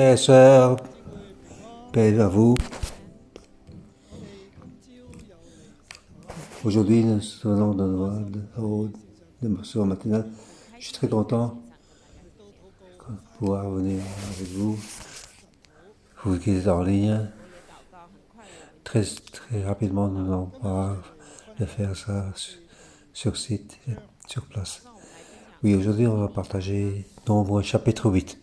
Frères et sœurs, paix à vous. Aujourd'hui, nous sommes au démonstration matinale. Je suis très content de pouvoir venir avec vous. Vous qui êtes en ligne, très rapidement, nous allons pouvoir le faire ça sur site, sur place. Oui, aujourd'hui, on va partager Nombre chapitre 8.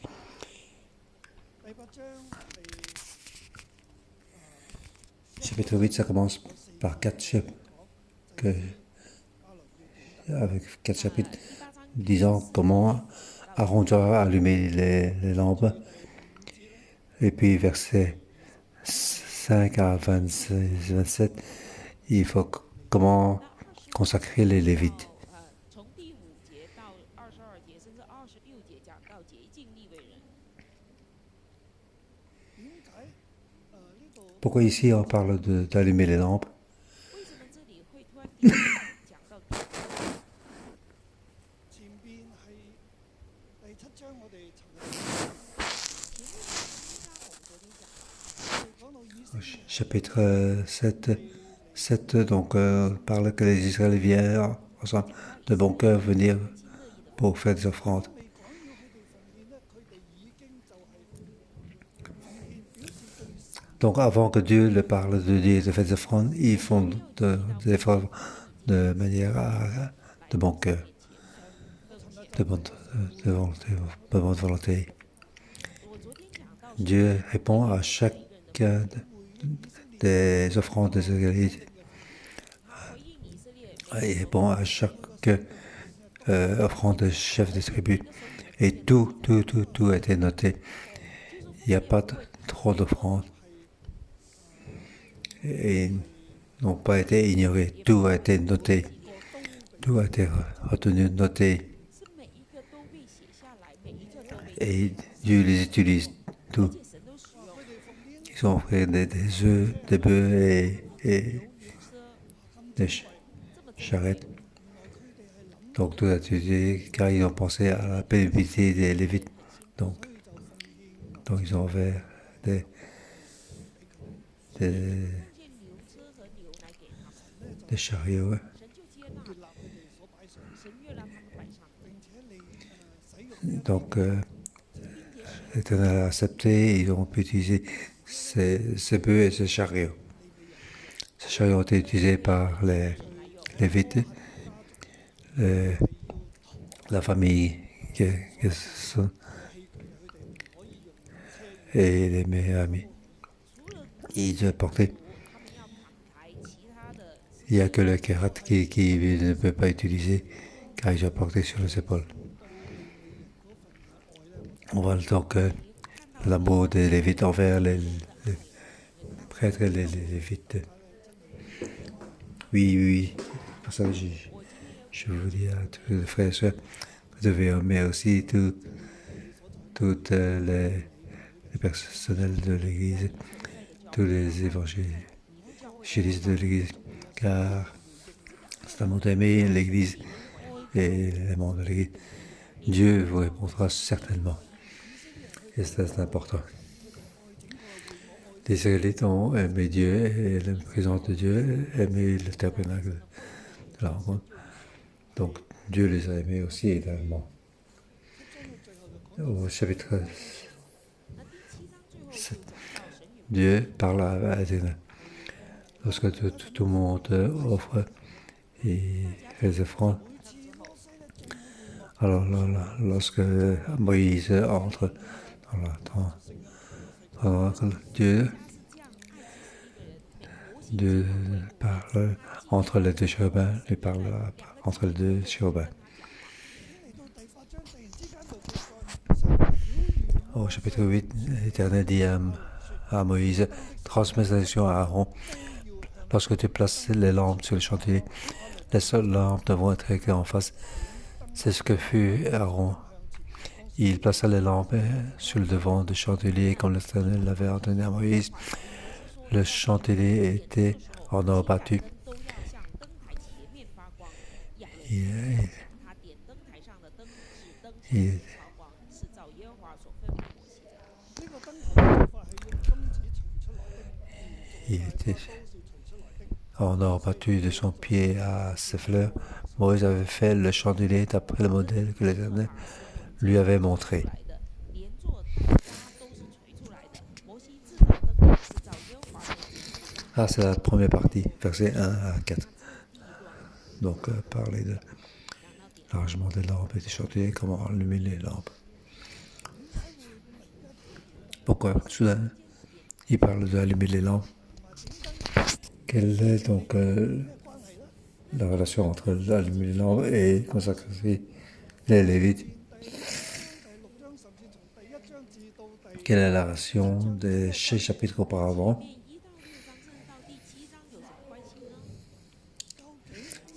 Chapitre 8, ça commence par 4 chapitres, avec 4 chapitres disant comment Aaron doit allumer les lampes. Et puis verset 5 à 26, 27, il faut comment consacrer les Lévites. Pourquoi ici on parle d'allumer les lampes? Chapitre 7 donc parle que les Israéliens viennent ensemble de bon cœur venir pour faire des offrandes. Donc avant que Dieu leur parle de faire des offrandes, ils font des efforts de manière de bon cœur, de bonne volonté. Dieu répond à chacun des offrandes des Israélites. Il répond à chaque offrande de chef de tribu. Et tout a été noté. Il n'y a pas trop d'offrandes. Et n'ont pas été ignorés. Tout a été noté. Tout a été retenu, noté. Et Dieu les utilise tout. Ils ont fait des œufs, des bœufs et des charrettes. Donc tout a été utilisé car ils ont pensé à la pénibilité des Lévites. Donc ils ont fait des chariots. Donc l'Éternel a accepté et ils ont pu utiliser ces bœufs et ces chariots. Ces chariots ont été utilisés par les Lévites, la famille et les meilleurs amis. Ils ont porté. Il n'y a que le kérat qui ne peut pas utiliser car ils ont porté sur les épaules. On voit donc l'amour des Lévites envers les prêtres et les Lévites. Oui. Pour ça, je vous dis à tous les frères et sœurs, vous devez aimer aussi toutes les personnels de l'Église, tous les évangélistes de l'Église, car c'est un mot d'aimer l'Église et les membres de l'Église. Dieu vous répondra certainement. Et ça, c'est important. Les Israélites ont aimé Dieu et la présence de Dieu, aimé le tabernacle de la rencontre. Donc Dieu les a aimés aussi également. Au chapitre 7, Dieu parle à Adéna. Lorsque tout le monde offre et fait des offrandes, alors lorsque Moïse entre dans Dieu parle entre les deux chérubins, il parle entre les deux chérubins. Au chapitre 8, l'Éternel dit à Moïse, transmets la mission à Aaron. Lorsque tu places les lampes sur le chandelier, les seules lampes devront être éclairées en face. C'est ce que fut Aaron. Il plaça les lampes sur le devant du chandelier comme l'Éternel l'avait ordonné à Moïse. Le chandelier était en or battu. Il était en or battu de son pied à ses fleurs. Moïse avait fait le chandelier d'après le modèle que l'Éternel lui avait montré. Ah, c'est la première partie, versets 1 à 4. Donc, parler de l'arrangement des lampes et des chandeliers, comment allumer les lampes. Pourquoi soudain il parle d'allumer les lampes? Quelle est donc la relation entre allumer les lampes et consacrer les Lévites? Quelle est la relation des 6 chapitres auparavant?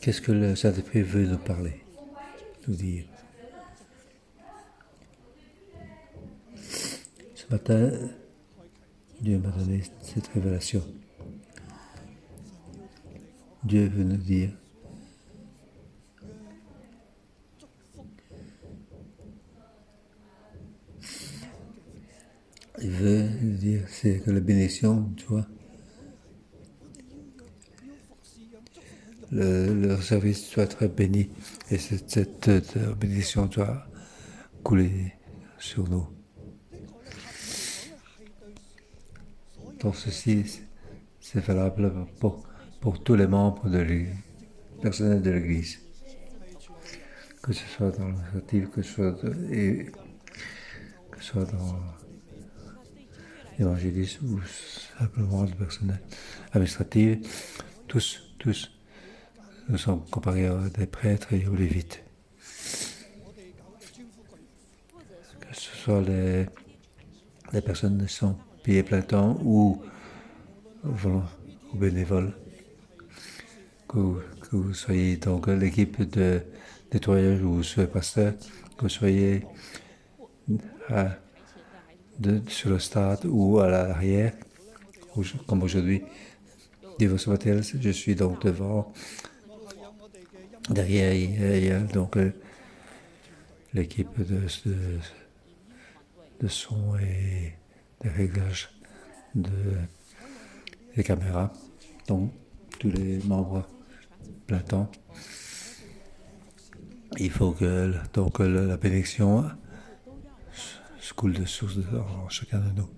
Qu'est-ce que le Saint-Esprit veut nous parler, nous dire? Ce matin, Dieu m'a donné cette révélation. Dieu veut nous dire il veut nous dire c'est que la bénédiction, tu vois, le service doit être béni et cette bénédiction doit couler sur nous. Donc ceci, c'est valable pour tous les membres de l'Église, personnel de l'Église, que ce soit dans l'initiative, que ce soit dans l'évangélisme ou simplement le personnel administratif, tous, nous sommes comparés à des prêtres et aux lévites. Que ce soit les personnes qui sont payées plein temps ou bénévoles, que vous soyez donc l'équipe de nettoyage ou ce pasteur, que vous soyez sur le stade ou à l'arrière, comme aujourd'hui. Niveau Sabatel, je suis donc devant. Derrière, il y a donc l'équipe de son et de réglage des caméras. Donc, tous les membres plein temps. Il faut que donc la bénédiction se coule de source en chacun de nous.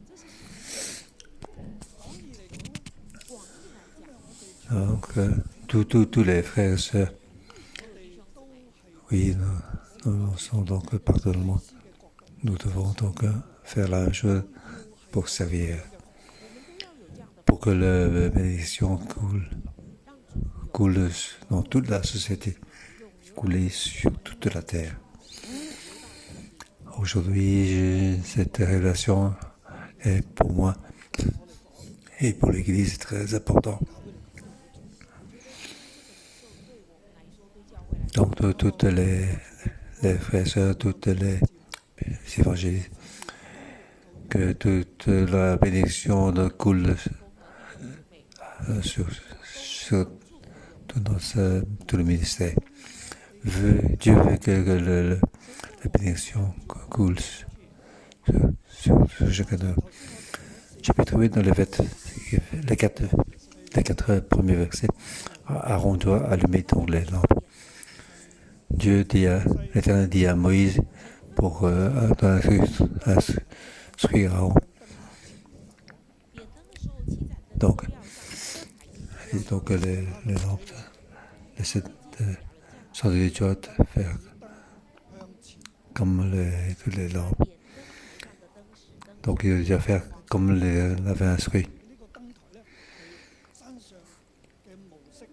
Donc, tous les frères et sœurs, oui, nous sommes donc partout dans le monde. Nous devons donc faire la même chose pour servir, pour que la bénédiction coule dans toute la société, couler sur toute la terre. Aujourd'hui, cette révélation est pour moi et pour l'Église très important. Donc, toutes les frères et sœurs, toutes les évangélistes, que toute la bénédiction coule sur tout le ministère. Dieu veut que la bénédiction coule sur chacun de nous. Chapitre 8, dans les quatre premiers versets, Aaron doit allumer donc les lampes. L'Éternel dit à Moïse pour instruire Aaron. Donc les lampes de cette chandelier doivent faire comme toutes les lampes. Donc il doit déjà faire comme l'avait instruit.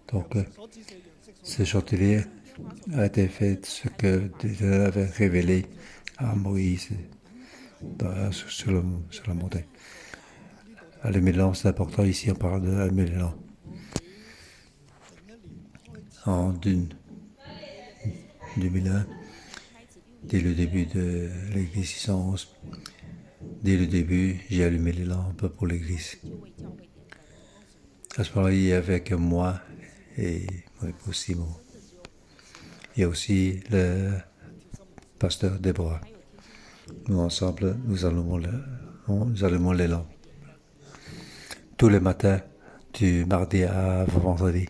Donc ce chandelier a été fait ce que Dieu avait révélé à Moïse sur la montagne. Allumer les lampes, c'est important. Ici, on parle d'allumer les lampes. En 2001, dès le début de l'église 611, dès le début, j'ai allumé les lampes pour l'église. À ce moment-là, il y avait que moi et mon époux Simon. Il y a aussi le pasteur Déborah. Nous ensemble, nous allumons nous allumons les lampes. Tous les matins, du mardi à vendredi.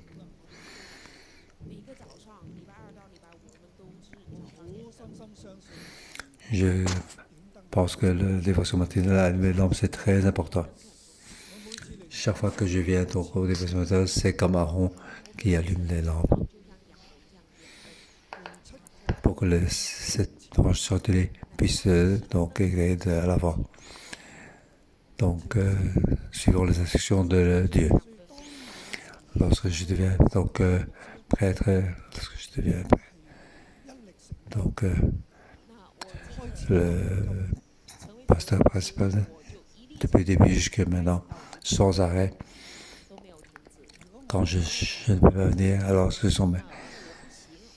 Je pense que le dévotion matinale, allumer les lampes, c'est très important. Chaque fois que je viens donc, au dévotion matinale, c'est comme Aaron qui allume les lampes. Pour que cette branche chandelier puisse donc éclairer à l'avant. Donc, suivant les instructions de Dieu. Lorsque je deviens donc prêtre, lorsque je deviens prêtre, donc le pasteur principal, depuis le début jusqu'à maintenant, sans arrêt, quand je ne peux pas venir, alors ce sont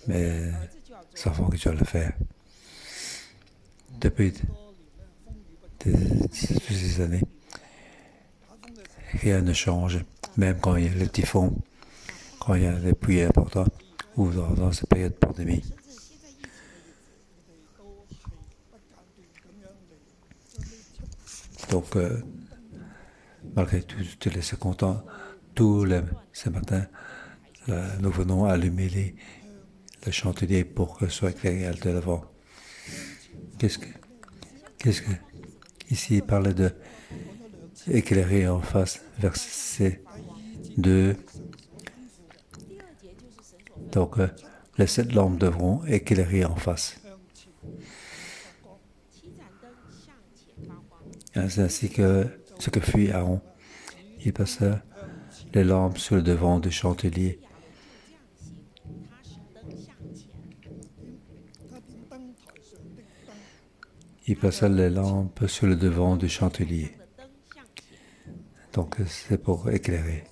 mes enfants qui doivent le faire. Depuis ces années, rien ne change, même quand il y a le typhon, quand il y a des pluies importantes, ou dans cette période de pandémie. Donc, malgré tous les circonstances, ces matins, nous venons allumer le chandelier pour que ce soit éclairé de l'avant. Qu'est-ce que ici il parlait de éclairer en face, verset 2. Donc, les 7 lampes devront éclairer en face. C'est ainsi que ce que fit Aaron. Il passa les lampes sur le devant du chandelier. Il passa les lampes sur le devant du chandelier. Donc, c'est pour éclairer.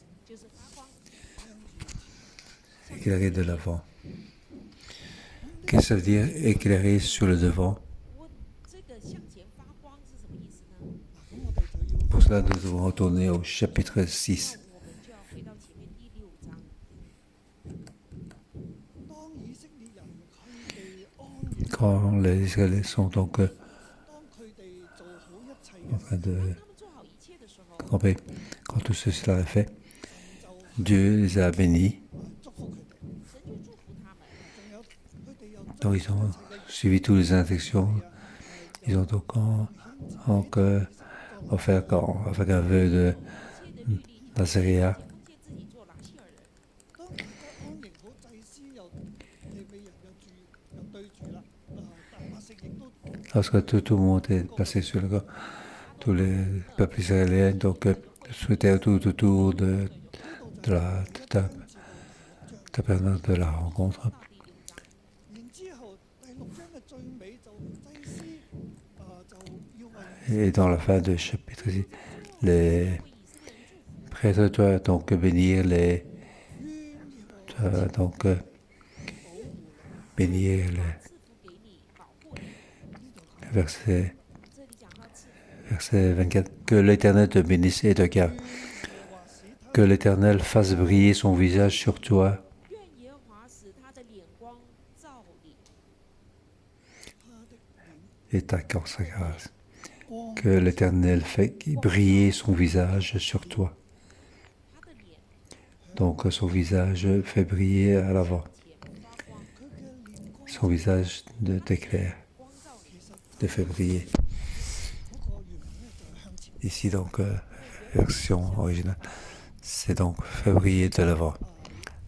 Éclairer de l'avant. Qu'est-ce que ça veut dire éclairer sur le devant? Pour cela, nous devons retourner au chapitre 6. Quand les Israéliens sont donc en train de camper, quand tout cela est fait, Dieu les a bénis. Donc ils ont suivi toutes les instructions. Ils ont donc offert avec un vœu de Nazaréa. Lorsque tout le monde est passé sur le corps, tous les peuples israéliens donc souhaitaient tout autour de la tabernacle de la rencontre. Et dans la fin du chapitre ici, les prêtres doivent donc bénir verset 24, que l'Éternel te bénisse et te garde, que l'Éternel fasse briller son visage sur toi et t'accorde sa grâce. Que l'Éternel fait briller son visage sur toi. Donc son visage fait briller à l'avant. Son visage t'éclaire, te fait briller. Ici donc, version originale, c'est donc fait briller de l'avant.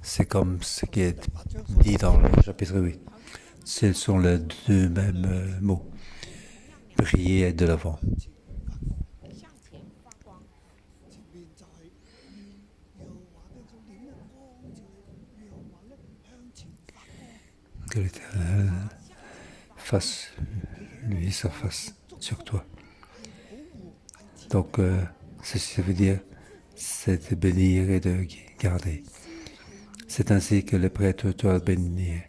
C'est comme ce qui est dit dans le chapitre 8. Ce sont les deux mêmes mots. Briller et de l'avant. Que l'Éternel fasse lui sa face sur toi. Donc, ceci veut dire, c'est de bénir et de garder. C'est ainsi que les prêtres doivent bénir.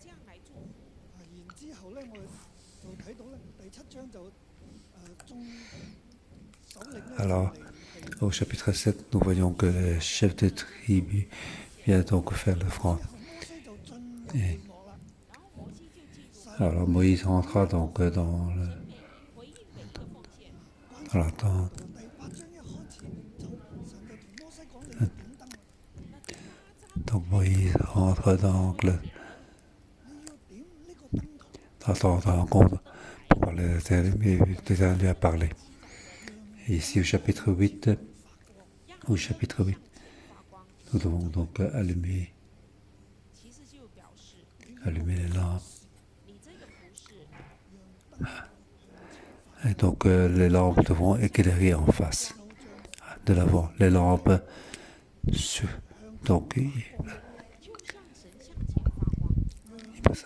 Alors, au chapitre 7, nous voyons que le chef de tribu vient donc faire l'offrande. Alors Moïse rentra donc dans on l'entend. Donc Moïse rentre dans la rencontre pour parler de l'Éternel, mais l'Éternel lui a parlé. Et ici au chapitre 8, nous devons donc allumer les lampes. Et donc les lampes devront éclairer en face, de l'avant. Les lampes, donc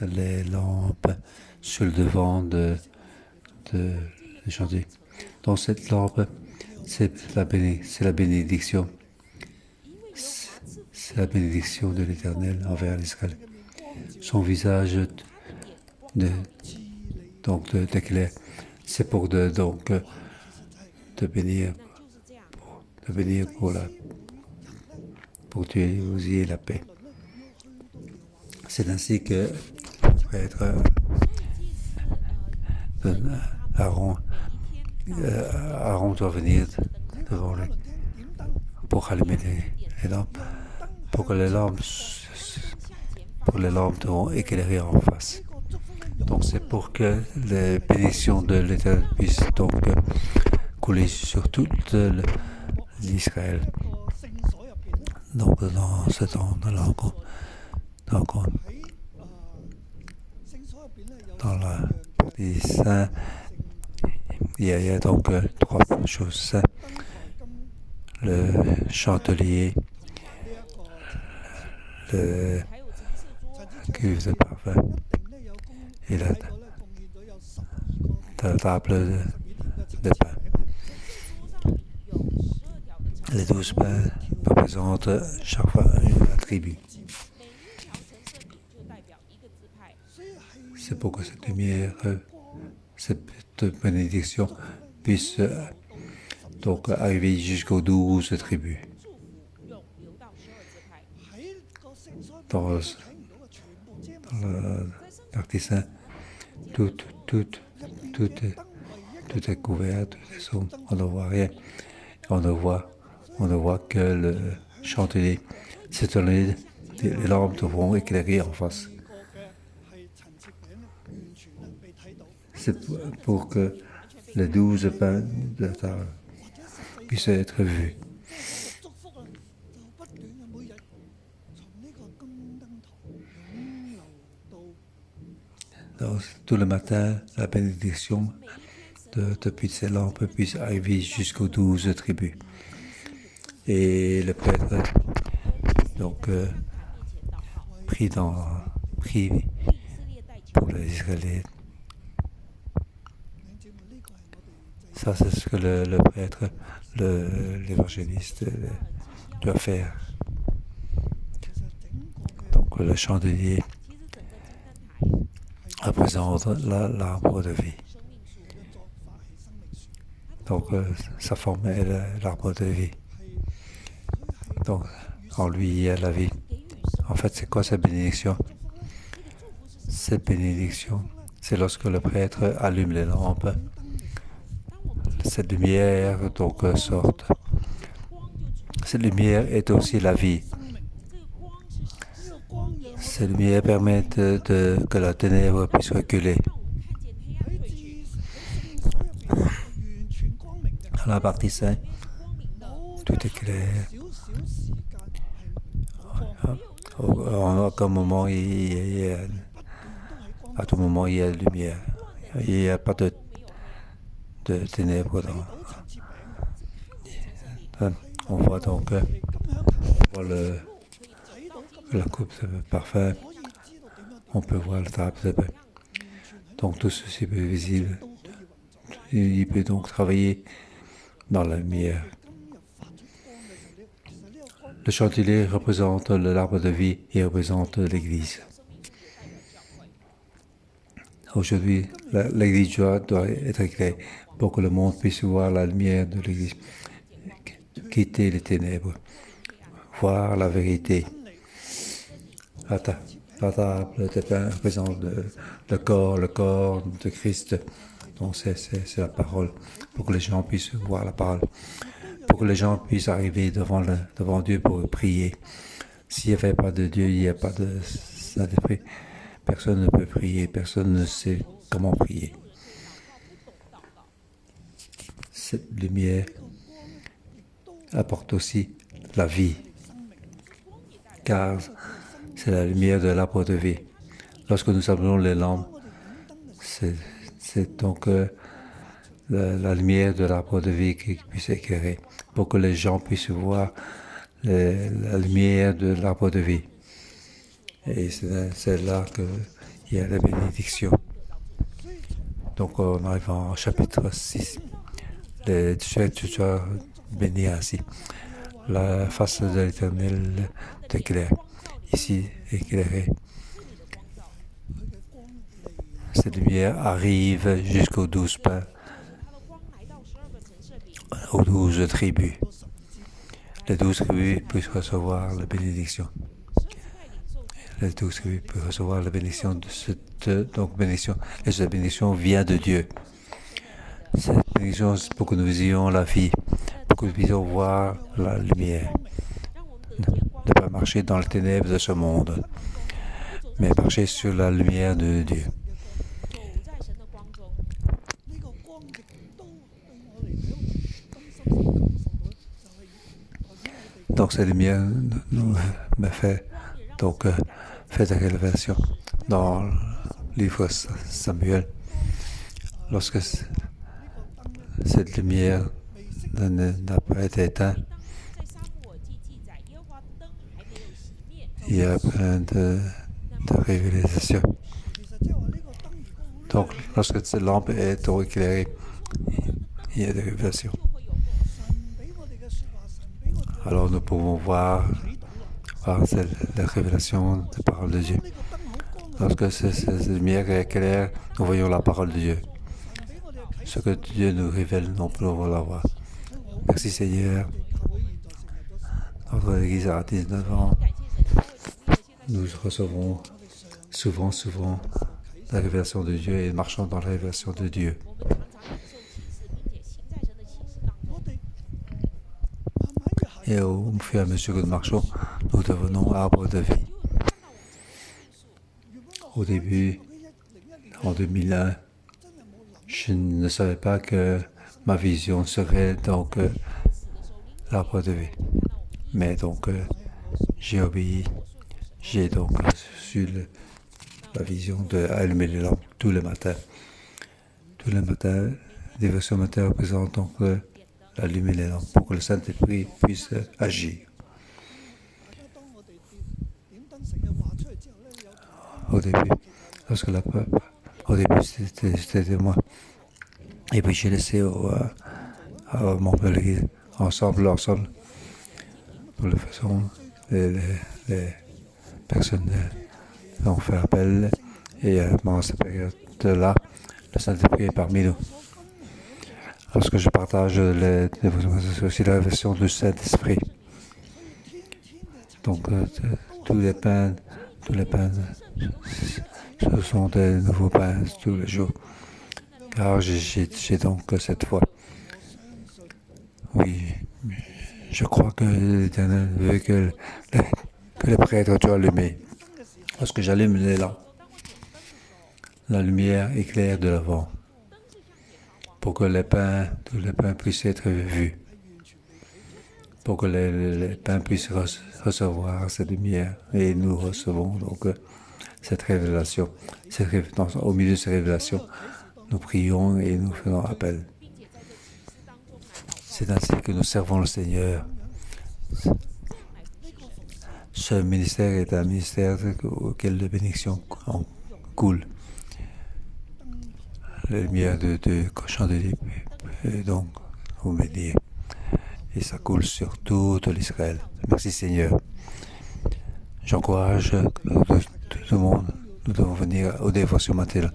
les lampes sur le devant de chantier. Donc cette lampe, c'est la bénédiction. C'est la bénédiction de l'Éternel envers l'Israël. Son visage d'éclair, c'est pour de bénir pour que vous ayez la paix. C'est ainsi que le prêtre Aaron doit venir devant lui pour allumer les lampes, pour que les lampes devront éclairer en face. Donc c'est pour que les bénédictions de l'Éternel puissent donc couler sur toute l'Israël. Donc dans ce temps de l'encontre, dans la partie saint, il y a donc trois choses saintes: le chandelier, le cuve de parfum et la table de pain. Les 12 pains représentent chaque fois une tribu. C'est pour que cette lumière, cette bénédiction puisse donc arriver jusqu'aux 12 tribus. Dans la partie sainte, tout est couvert, tout est sombre, on ne voit rien. On ne voit que le chandelier. Les lampes devront éclairer en face. C'est pour que les 12 pains de la table puissent être vus. Donc, tout le matin, la bénédiction depuis ces lampes puisse arriver jusqu'aux 12 tribus. Et le prêtre donc prie pour les Israélites. Ça, c'est ce que le prêtre, l'évangéliste doit faire. Donc le chandelier représente l'arbre de vie. Donc sa forme est l'arbre de vie. Donc en lui il y a la vie. En fait, c'est quoi cette bénédiction? Cette bénédiction, c'est lorsque le prêtre allume les lampes. Cette lumière donc sort. Cette lumière est aussi la vie. Cette lumière permet que la ténèbre puisse reculer. Dans la partie sainte, tout est clair. À tout moment, il y a lumière. Il n'y a pas de ténèbres. On voit donc la coupe de parfum. On peut voir la table de pain. Donc tout ceci est visible. Il peut donc travailler dans la lumière. Le chandelier représente l'arbre de vie et représente l'Église. Aujourd'hui, l'Église doit être éclairée pour que le monde puisse voir la lumière de l'Église, quitter les ténèbres, voir la vérité. La table de pain représente le corps de Christ. Donc c'est la parole, pour que les gens puissent voir la parole, pour que les gens puissent arriver devant Dieu pour prier. S'il n'y avait pas de Dieu, il n'y a pas de Saint-Esprit. Personne ne peut prier, personne ne sait comment prier. Cette lumière apporte aussi la vie, car c'est la lumière de l'arbre de vie. Lorsque nous allumons les lampes, c'est donc la lumière de l'arbre de vie qui puisse éclairer, pour que les gens puissent voir la lumière de l'arbre de vie. Et c'est là qu'il y a la bénédiction. Donc on arrive en chapitre 6. Tu sois béni ainsi. La face de l'Éternel t'éclaire. Ici, éclairée. Cette lumière arrive jusqu'aux 12 pains, aux 12 tribus. Les 12 tribus puissent recevoir la bénédiction. Les 12 tribus peuvent recevoir la bénédiction de cette bénédiction. Et cette bénédiction vient de Dieu. Cette bénédiction, c'est pour que nous visions la vie, pour que nous puissions voir la lumière. Ne pas marcher dans les ténèbres de ce monde, mais marcher sur la lumière de Dieu. Donc cette lumière me fait la révélation dans le livre Samuel. Lorsque cette lumière n'a pas été éteinte, il y a plein de révélations. Donc lorsque cette lampe est trop éclairée, il y a des révélations. Alors nous pouvons voir la révélation de la parole de Dieu. Lorsque cette lumière est claire, nous voyons la parole de Dieu. Ce que Dieu nous révèle, nous pouvons l'avoir. Merci Seigneur. Notre Église a 19 ans. Nous recevons souvent la révélation de Dieu et marchons dans la révélation de Dieu. Et au fur et à mesure que nous marchons, nous devenons arbres de vie. Au début, en 2001, je ne savais pas que ma vision serait donc l'arbre de vie. Mais donc, j'ai obéi. J'ai donc reçu la vision d'allumer les lampes tous les matins. Tous les matins, les versions matins représentent donc allumer les lampes pour que le Saint-Esprit puisse agir. Au début, c'était moi. Et puis j'ai laissé mon collègue ensemble, pour le façon, les personnes ont fait appel. Et pendant cette période-là, le Saint-Esprit est parmi nous. Lorsque je partage c'est aussi la version du Saint-Esprit. Donc, tous les pains, ce sont des nouveaux pains tous les jours. Car j'ai donc cette foi. Oui, je crois que l'Éternel veut que les prêtres soient allumés. Lorsque j'allume les lampes, la lumière éclaire de l'avant. Pour que tous les pains puissent être vus, pour que les pains puissent recevoir cette lumière. Et nous recevons donc cette révélation. Au milieu de cette révélation, nous prions et nous faisons appel. C'est ainsi que nous servons le Seigneur. Ce ministère est un ministère auquel la bénédiction coule. La lumière de chandelier est donc vous bénir. Et ça coule sur tout l'Israël. Merci Seigneur. J'encourage tout le monde. Nous devons venir au dévotion matinal.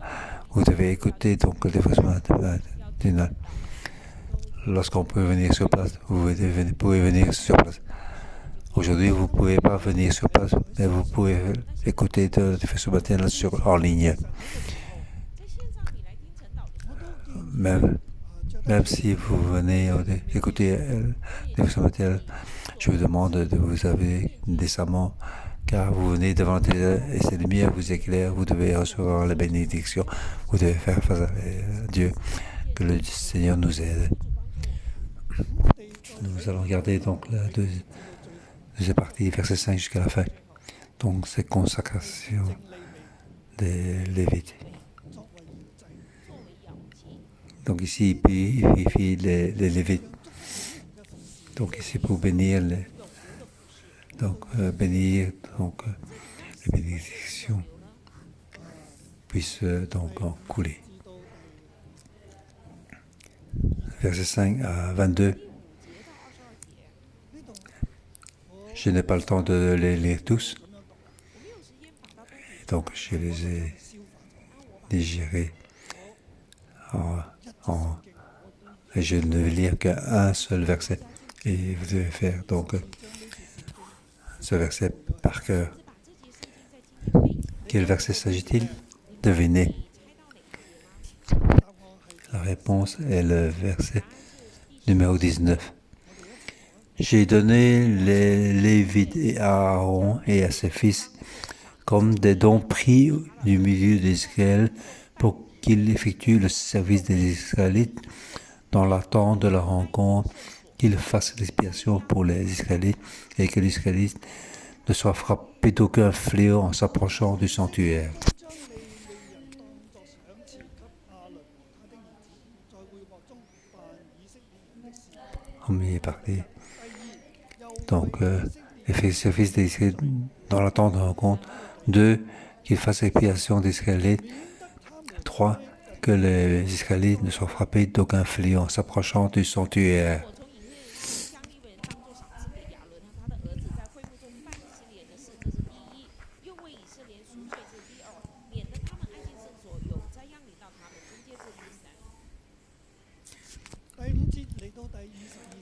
Vous devez écouter donc le dévotion matinal. Lorsqu'on peut venir sur place, vous pouvez venir sur place. Aujourd'hui, vous ne pouvez pas venir sur place, mais vous pouvez écouter le dévotion matinal en ligne. même, même si vous venez écouter les matériels, je vous demande de vous habiller décemment, car vous venez devant et ces lumières vous éclairent, vous devez recevoir la bénédiction, vous devez faire face à Dieu, que le Seigneur nous aide. Nous allons regarder donc la deuxième partie, verset 5 jusqu'à la fin. Donc c'est consacration des Lévites. Donc ici, il fait les Lévites. Donc ici pour bénir bénir les bénédictions puissent donc en couler. Verset 5 à 22. Je n'ai pas le temps de les lire tous. Donc je les ai digérés et je ne vais lire qu'un seul verset. Et vous devez faire donc ce verset par cœur. Quel verset s'agit-il? Devinez. La réponse est le verset numéro 19. J'ai donné les Lévites et à Aaron et à ses fils comme des dons pris du milieu d'Israël pour qu'ils effectuent le service des Israélites dans l'attente de la rencontre, qu'ils fassent l'expiation pour les Israélites et que les Israélites ne soient frappés d'aucun fléau en s'approchant du sanctuaire. On y est parlé. Donc, les services des Israélites dans l'attente de la rencontre. 2. Qu'ils fassent l'expiation des Israélites. 3. Que les Israélites ne soient frappés d'aucun fléau en s'approchant du sanctuaire.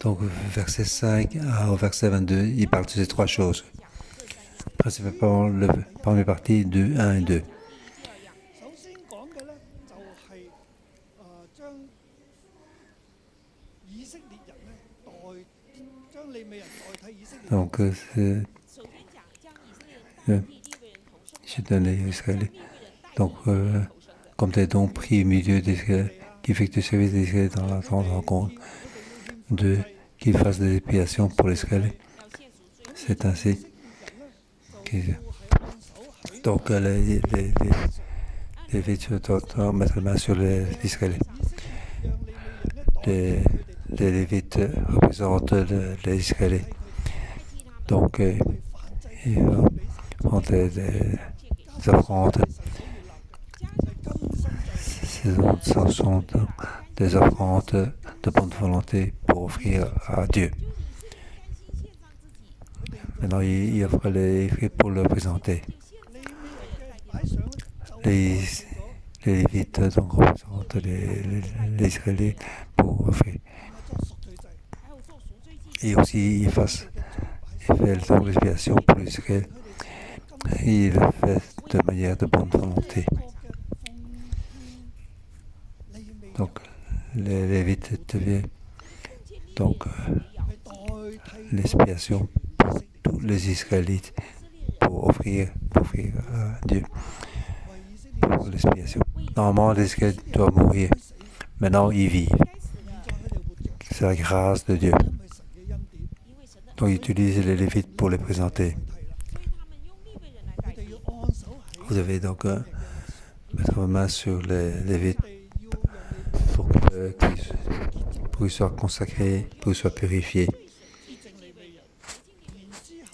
Donc, verset 5 au verset 22, il parle de ces trois choses. Principalement, la première partie, 2, 1 et 2. Donc, j'ai donné les Israélites. Donc, comme des dons pris au milieu d'Israël, qui effectuent le service d'Israël dans l'attente de rencontre. 2. Qu'ils fassent des expiations pour l'Israël. C'est ainsi. Donc, les Lévites doivent mettre la main sur les Israélites. Les Lévites représentent les Israélites. Donc, ils font des offrandes. Ce sont des offrandes de bonne volonté pour offrir à Dieu. Maintenant, il offre les fruits pour le présenter. Les Lévites donc représentent les Israélites pour offrir. Et aussi, il fait l'expiation pour l'Israël. Il le fait de manière de bonne volonté. Donc, les Lévites deviennent donc l'expiation pour tous les Israélites pour offrir à Dieu pour l'expiation. Normalement, les Israélites doivent mourir. Maintenant, ils vivent. C'est la grâce de Dieu. Donc, ils utilisent les Lévites pour les présenter. Vous devez donc mettre vos mains sur les Lévites pour qu'ils soient consacrés, pour qu'ils soient purifiés.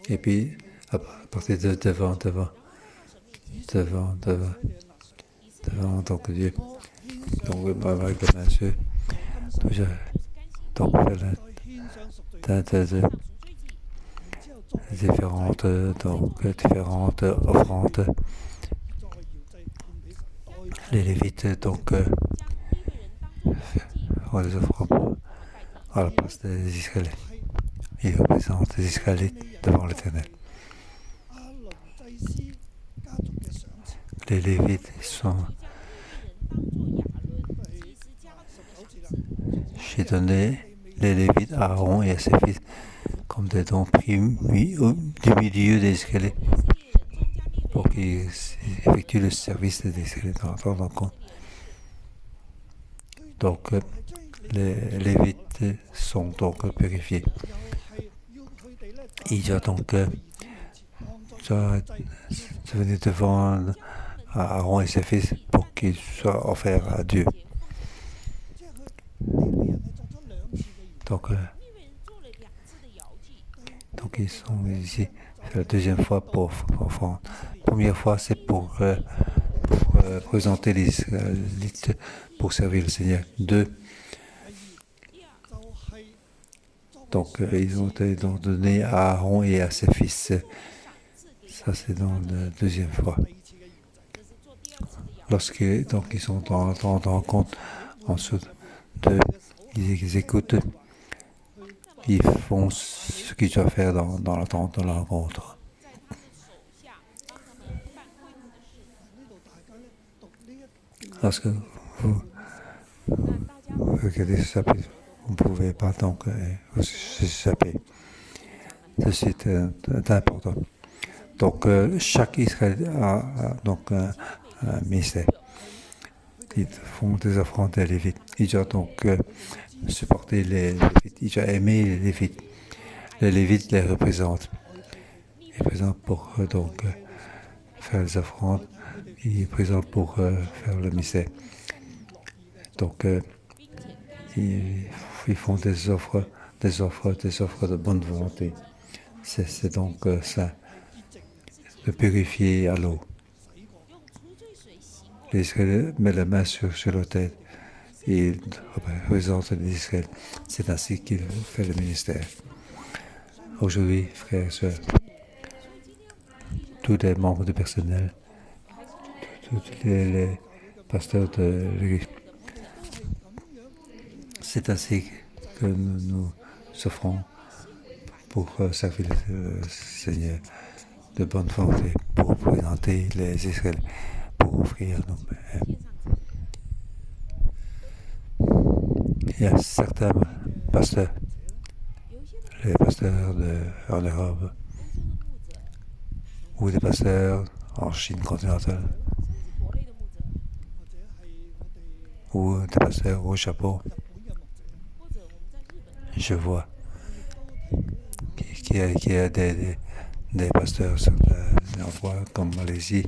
Et puis, à partir de devant, donc Dieu. Donc, avec la main sur, donc, différentes offrandes. Les Lévites, donc, font les offrandes à la place des Israélites. Ils représentent les Israélites devant l'Éternel. Les Lévites sont j'ai donné les Lévites à Aaron et à ses fils comme des dons pris du milieu des escaliers pour qu'ils effectuent le service des escaliers dans le temps. Donc, les Lévites sont donc purifiés. Il doit donc venir devant Aaron et ses fils pour qu'ils soient offerts à Dieu. Donc ils sont ici. C'est la deuxième fois pour offrande. Première fois, c'est pour présenter les Israélites pour servir le Seigneur. Deux, donc ils ont été donnés à Aaron et à ses fils. Ça, c'est dans la deuxième fois. Lorsqu'ils sont en rencontre, ensuite, ils écoutent, ils font ce qu'ils doivent faire dans l'attente de la rencontre. Lorsque vous regardez ce chapitre, vous ne pouvez pas donc ce chapitre. Ceci est important. Donc, chaque Israël a donc un ministère. Ils font des offrandes des Lévites. Ils doivent donc supporter les Lévites. Ils doivent aimer les Lévites. Les Lévites les représentent. Ils présentent pour faire les offrandes. Ils présentent pour faire le mystère. Donc, ils font des offres de bonne volonté. C'est donc ça, de purifier à l'eau. L'Israël met la main sur l'autel et il représente l'Israël. C'est ainsi qu'il fait le ministère. Aujourd'hui, frères et sœurs, tous les membres du personnel, tous les pasteurs de l'Église, c'est ainsi que nous offrons pour servir le Seigneur de bonne volonté, pour représenter les Israéliens, pour offrir nous-mêmes. Il y a certains pasteurs, les pasteurs en Europe, ou des pasteurs en Chine continentale, ou des pasteurs au Japon. Je vois qu'il y a des pasteurs sur l'endroit comme Malaisie.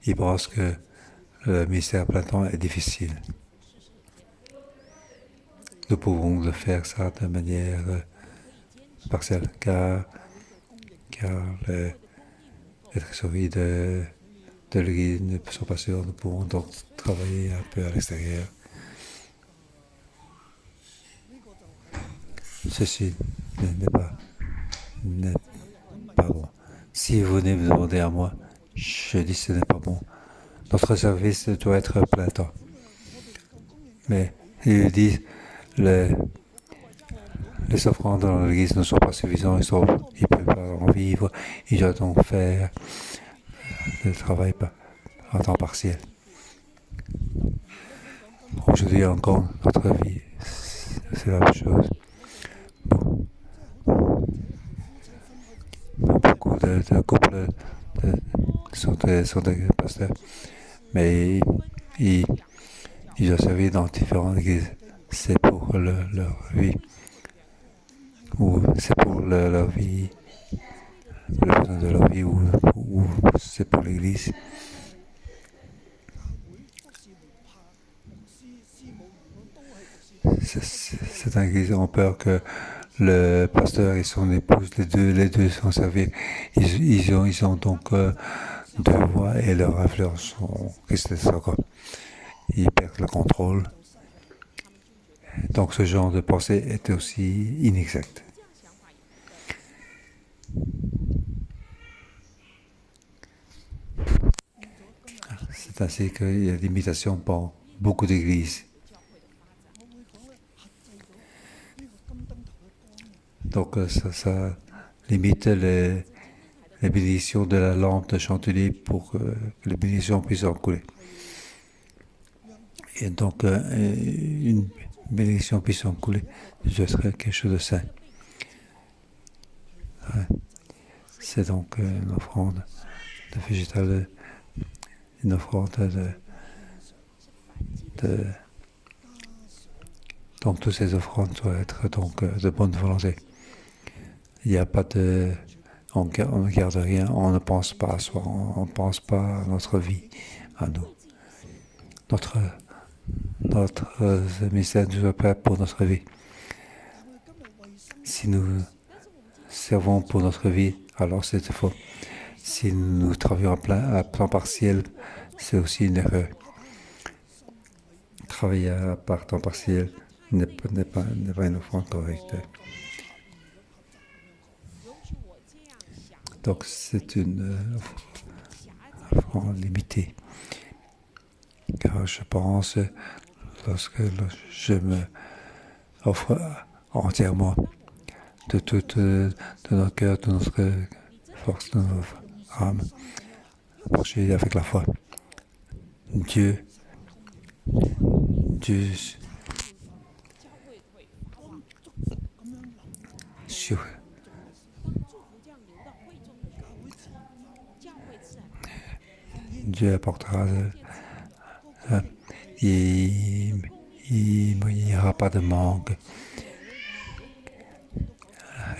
Ils pensent que le ministère à plein temps est difficile. Nous pouvons le faire ça de manière partielle, car les trésoreries de l'Église ne sont pas sûres. Nous pouvons donc travailler un peu à l'extérieur. Ceci n'est pas bon. Si vous venez me demander à moi, je dis que ce n'est pas bon. Notre service doit être plein temps. Mais ils disent les offrandes dans l'Église ne sont pas suffisantes, ils ne peuvent pas en vivre, ils doivent donc faire le travail en temps partiel. Aujourd'hui encore, notre vie, c'est la même chose. Beaucoup de couples sont des pasteurs, mais ils doivent servir dans différentes églises. C'est pour leur vie, ou c'est pour leur vie, le besoin de leur vie, ou c'est pour l'église. C'est une église, ont peur que le pasteur et son épouse, les deux sont servis. Ils ont donc deux voix et leur influence risque d'être encore. Ils perdent le contrôle. Donc ce genre de pensée est aussi inexact. C'est ainsi qu'il y a des limitations pour beaucoup d'églises. Donc ça limite les bénédictions de la lampe de chandelier pour que les bénédictions puissent en couler. Et donc, une bénédiction puisse en couler, ce serait quelque chose de saint. Ouais. C'est donc une offrande de végétal, une offrande donc toutes ces offrandes doivent être donc de bonne volonté. Il n'y a pas de... On ne garde rien, on ne pense pas à soi, on ne pense pas à notre vie, à nous. Notre mystère ne soit pas pour notre vie. Si nous servons pour notre vie, alors c'est faux. Si nous travaillons à temps partiel, c'est aussi une erreur. Travailler à temps partiel n'est pas une offrande correcte. Donc c'est une offrande limitée. Car je pense, lorsque je me offre entièrement de notre cœur, de notre force, de notre âme, marcher avec la foi. Dieu sur Dieu apportera, il n'y aura pas de manque.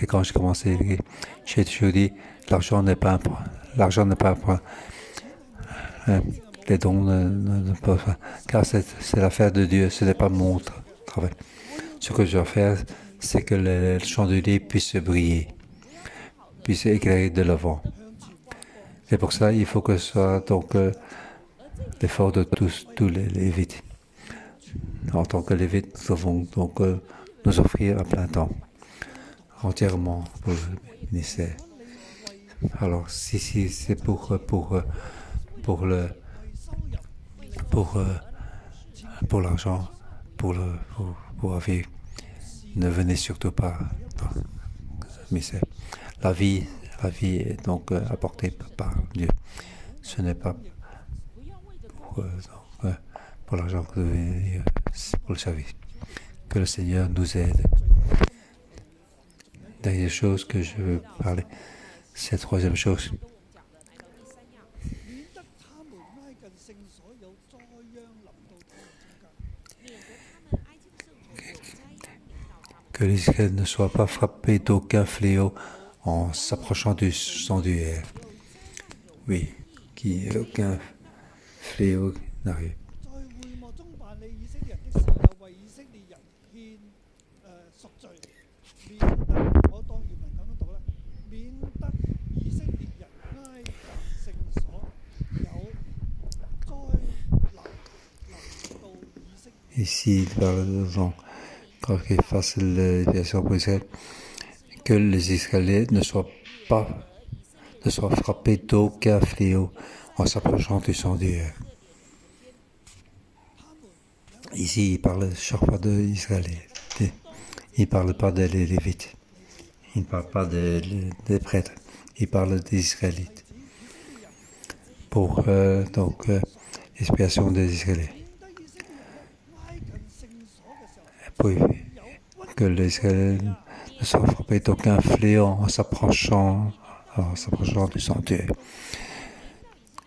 Et quand j'ai commencé, j'ai toujours dit, l'argent n'est pas un point. Les dons ne peuvent pas, car c'est l'affaire de Dieu, ce n'est pas mon travail. Ce que je dois faire, c'est que le chandelier puisse briller, puisse éclairer de l'avant. Et pour ça, il faut que ce soit donc l'effort de tous les lévites. En tant que lévites, nous devons donc nous offrir à plein temps, entièrement pour le ministère. Alors, si c'est pour l'argent, pour vivre, ne venez surtout pas dans le ministère. La vie est donc apportée par Dieu. Ce n'est pas pour l'argent que vous venez, pour le service. Que le Seigneur nous aide. Dernière chose que je veux parler, c'est la troisième chose. Que l'Israël ne soit pas frappé d'aucun fléau en s'approchant du sanctuaire. Oui, qu'il n'y ait aucun fléau n'arrive. Ici, il parle quand il fasse l'évasion pour Israël, que les Israéliens ne soient frappés d'aucun fléau en s'approchant du sanctuaire. Ici, il parle chaque fois d'Israéliens. Il ne parle pas des Lévites. Il ne parle pas des prêtres. Il parle des Israélites. Pour l'expiation des Israéliens. Pour que les Israéliens ne soient frappés d'aucun fléau en s'approchant du sanctuaire.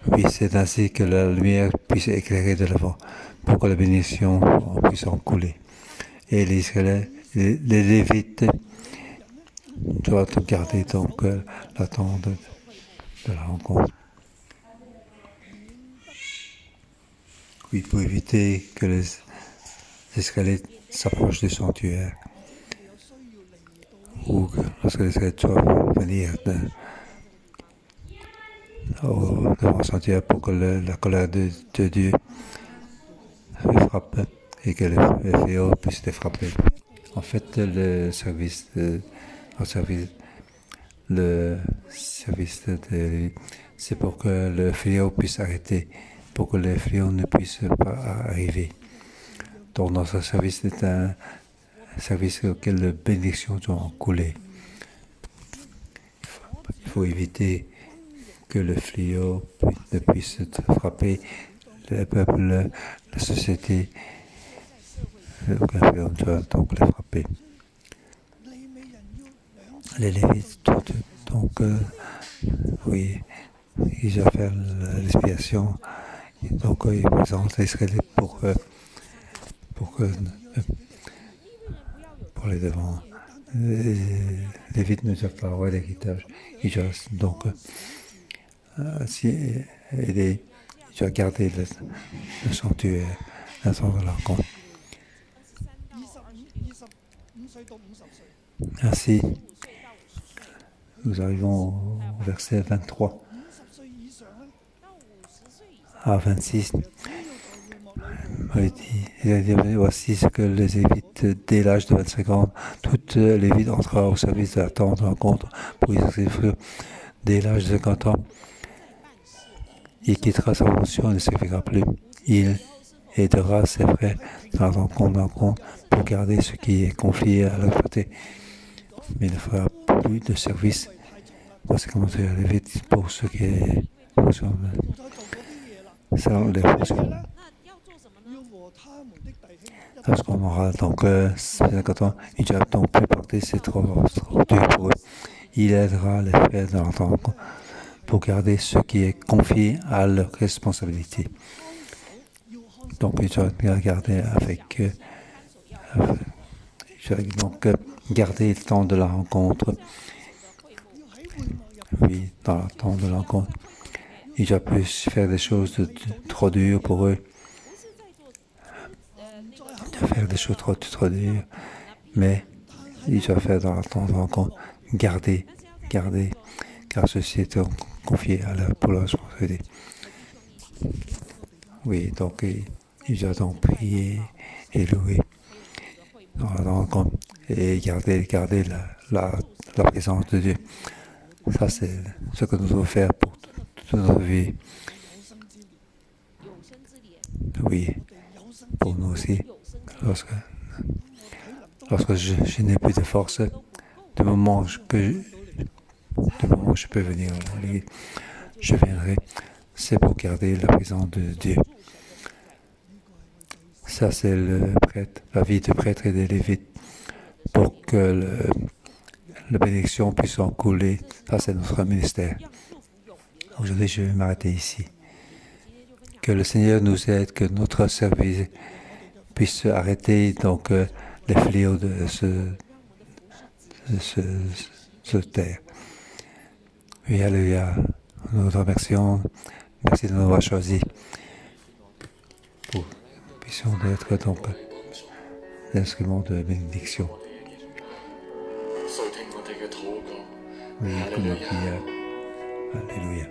Oui, c'est ainsi que la lumière puisse éclairer de l'avant, pour que la bénédiction puisse en couler. Et les Israéliens, les Lévites, doivent garder donc l'attente de la rencontre. Oui, pour éviter que les Israélites s'approchent du sanctuaire, ou lorsque les Israélites doivent venir devant le sanctuaire pour que la colère de Dieu les frappe et que les fléaux puissent les frapper. En fait, le service c'est pour que le fléau puisse arrêter, pour que les fléaux ne puissent pas arriver. Donc notre service est un service auquel les bénédictions doivent couler. Il faut éviter que le fléau ne puisse frapper le peuple, la société. Aucun fléau ne doit donc les frapper. Les Lévites, donc, oui, ils doivent faire l'expiation. Donc, ils présentent les Israélites pour les devants. Les Lévites ne doivent pas avoir d'héritage. Ils doivent donc il doit garder le sanctuaire, l'attendre de la rencontre. Ainsi, nous arrivons au verset 23 à 26. Il a dit, voici ce que les Lévites, dès l'âge de 25 ans, toutes les Lévites entrera au service de la tente de rencontre pour Israël. Dès l'âge de 50 ans, il quittera sa fonction et ne servira plus. Il aidera ses frères dans la rencontre pour garder ce qui est confié à leur côté. Mais il ne fera plus de service. Voici comment tu as levé pour ce qui est selon les fonctions. Lorsqu'on aura donc 50 ans, il ne doit donc plus porter ses trop dur pour eux. Il aidera les frères dans la rencontre pour garder ce qui est confié à leur responsabilité. Donc, il doit garder garder le temps de la rencontre. Oui, dans le temps de la rencontre. Il doit plus faire des choses trop dures pour eux. Il doit faire des choses trop dures. Mais il doit faire dans le temps de la rencontre. Garder. Car ceci est confié pour leur responsabilité. Oui, donc il doit donc prier et louer dans la rencontre et garder la présence de Dieu. Ça, c'est ce que nous devons faire pour toute notre vie. Oui, pour nous aussi. Lorsque je n'ai plus de force, du moment que je peux venir à l'église, je viendrai. C'est pour garder la présence de Dieu. Ça, c'est la vie de prêtre et des Lévites. Pour que la bénédiction puisse en couler. Ça, c'est notre ministère. Aujourd'hui, je vais m'arrêter ici. Que le Seigneur nous aide, que notre service puisse arrêter donc les fléaux de ce terre. Oui, alléluia. Nous te remercions. Merci de nous avoir choisis pour puissions d'être donc l'instrument de bénédiction. Oui, comme nous prions. Alléluia.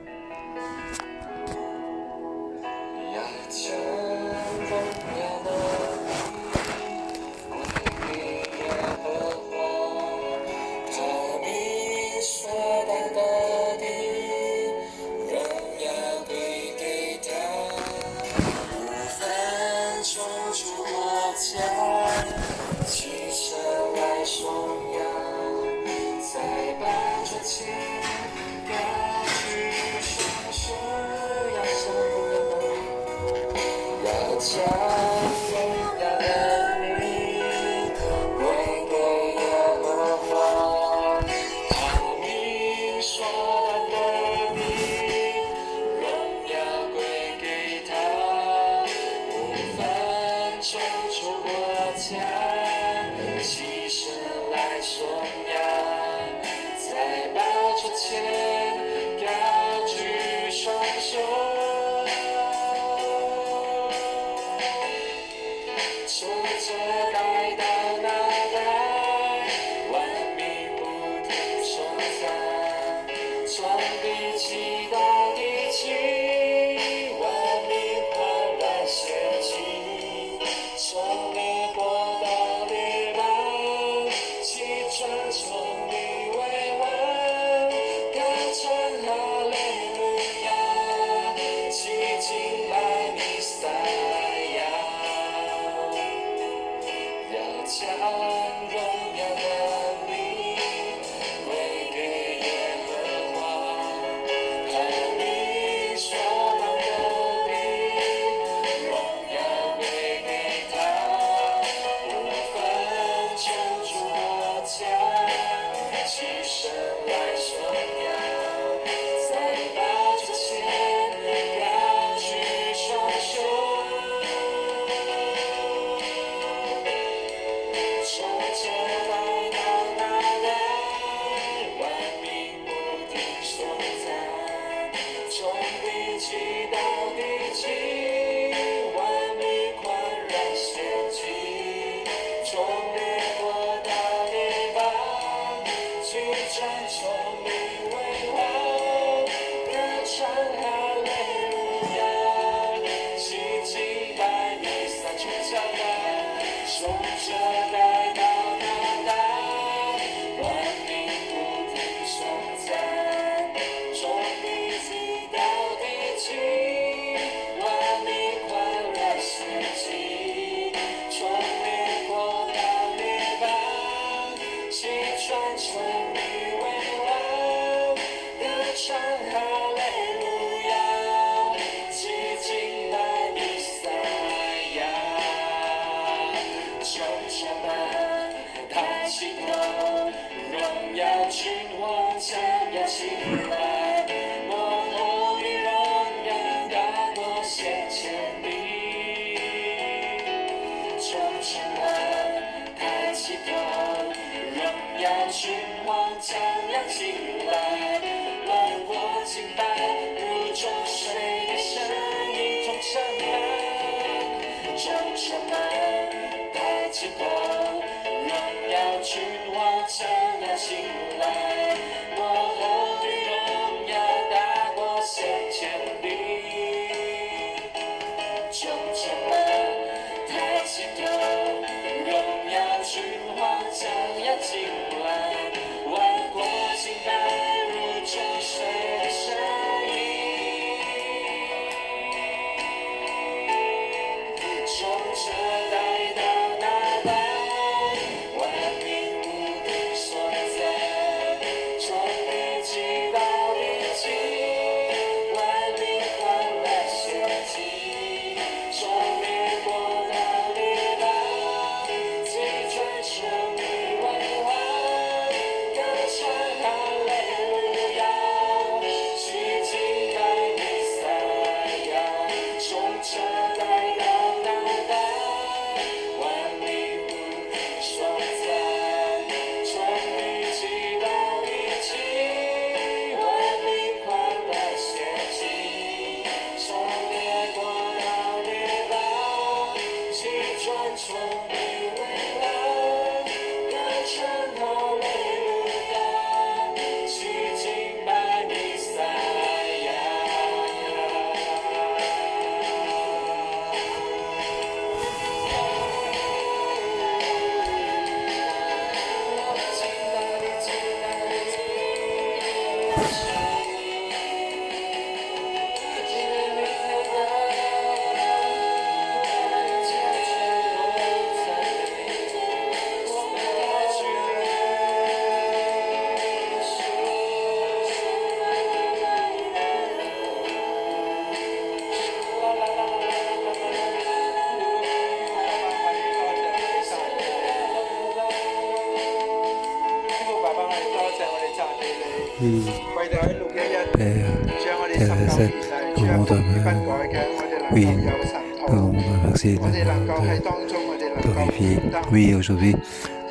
Oui, aujourd'hui,